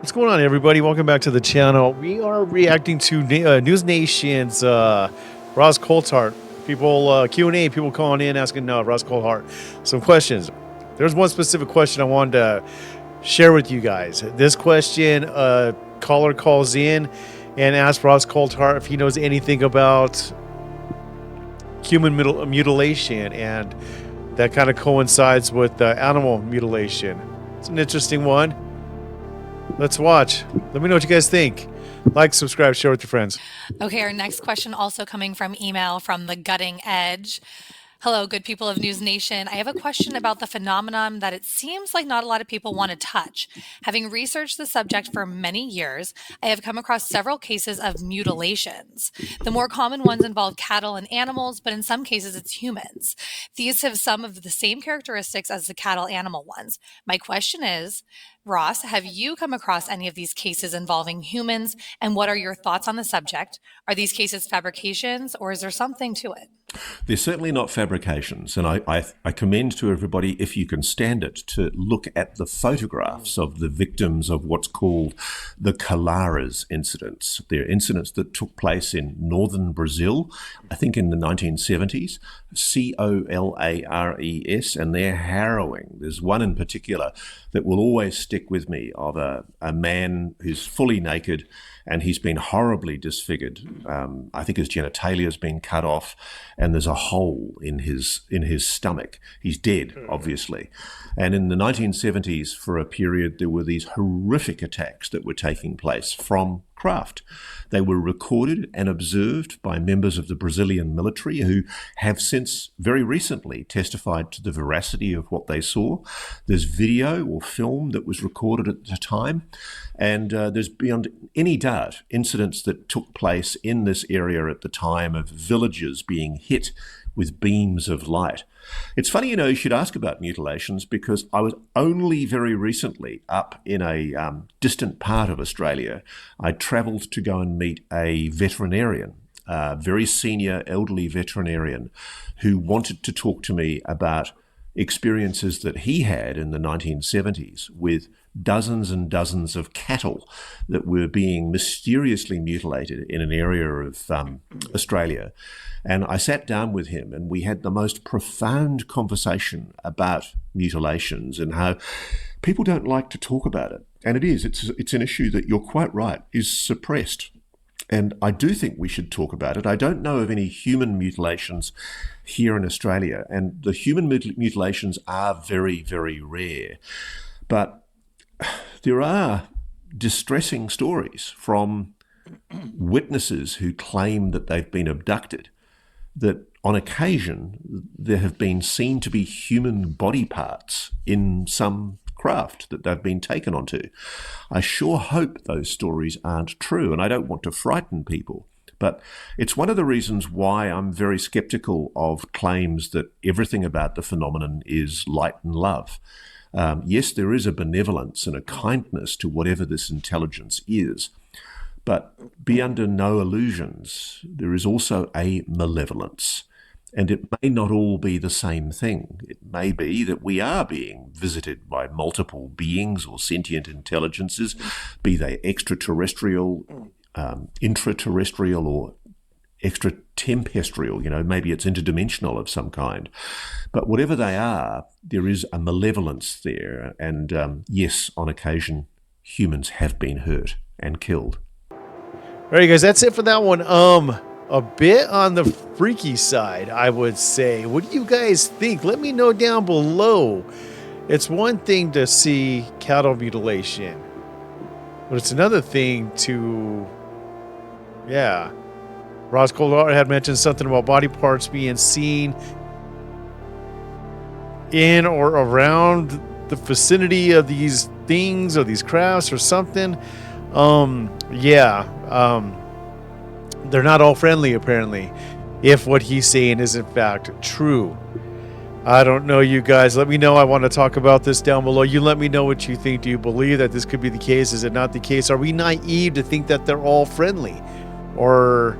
What's going on, everybody? Welcome back to the channel. We are reacting to NewsNation's Ross Coulthart. People, Q&A, people calling in asking Ross Coulthart some questions. There's one specific question I wanted to share with you guys. This question, caller calls in and asks Ross Coulthart if he knows anything about human mutilation, and that kind of coincides with animal mutilation. It's an interesting one. Let's watch. Let me know what you guys think. Like, subscribe, share with your friends. Okay, our next question also coming from email from the Gutting Edge. Hello, good people of NewsNation. I have a question about the phenomenon that it seems like not a lot of people want to touch. Having researched the subject for many years, I have come across several cases of mutilations. The more common ones involve cattle and animals, but in some cases it's humans. These have some of the same characteristics as the cattle animal ones. My question is, Ross, have you come across any of these cases involving humans, and what are your thoughts on the subject? Are these cases fabrications, or is there something to it? They're certainly not fabrications, and I commend to everybody, if you can stand it, to look at the photographs of the victims of what's called the Colares incidents. They're incidents that took place in northern Brazil, I think in the 1970s, Colares, and they're harrowing. There's one in particular that will always stick with me, of a man who's fully naked and he's been horribly disfigured. I think his genitalia has been cut off, and there's a hole in his stomach. He's dead, obviously. And in the 1970s, for a period, there were these horrific attacks that were taking place from craft. They were recorded and observed by members of the Brazilian military, who have since very recently testified to the veracity of what they saw. There's video or film that was recorded at the time, and there's, beyond any doubt, incidents that took place in this area at the time of villages being hit with beams of light. It's funny, you should ask about mutilations, because I was only very recently up in a distant part of Australia. I travelled to go and meet a veterinarian, a very senior elderly veterinarian, who wanted to talk to me about experiences that he had in the 1970s with dozens and dozens of cattle that were being mysteriously mutilated in an area of Australia. And I sat down with him and we had the most profound conversation about mutilations and how people don't like to talk about it. And it's an issue that, you're quite right, is suppressed. And I do think we should talk about it. I don't know of any human mutilations here in Australia, and the human mutilations are very, very rare. But there are distressing stories from witnesses who claim that they've been abducted, that on occasion there have been seen to be human body parts in some craft that they've been taken onto. I sure hope those stories aren't true, and I don't want to frighten people. But it's one of the reasons why I'm very skeptical of claims that everything about the phenomenon is light and love. Yes, there is a benevolence and a kindness to whatever this intelligence is, but be under no illusions. There is also a malevolence, and it may not all be the same thing. It may be that we are being visited by multiple beings or sentient intelligences, be they extraterrestrial, intraterrestrial, or extratempestrial. Maybe it's interdimensional of some kind. But whatever they are, there is a malevolence there. And yes, on occasion, humans have been hurt and killed. All right, guys, that's it for that one. A bit on the freaky side, I would say. What do you guys think? Let me know down below. It's one thing to see cattle mutilation, but it's another thing to, Ross Coulthart had mentioned something about body parts being seen in or around the vicinity of these things or these crafts or something. They're not all friendly, apparently, if what he's saying is in fact true. I don't know, you guys. Let me know. I want to talk about this down below. You let me know what you think. Do you believe that this could be the case? Is it not the case? Are we naive to think that they're all friendly? Or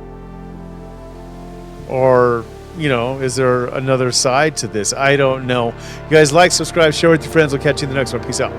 is there another side to this? I don't know. You guys, like, subscribe, share with your friends. We'll catch you in the next one. Peace out.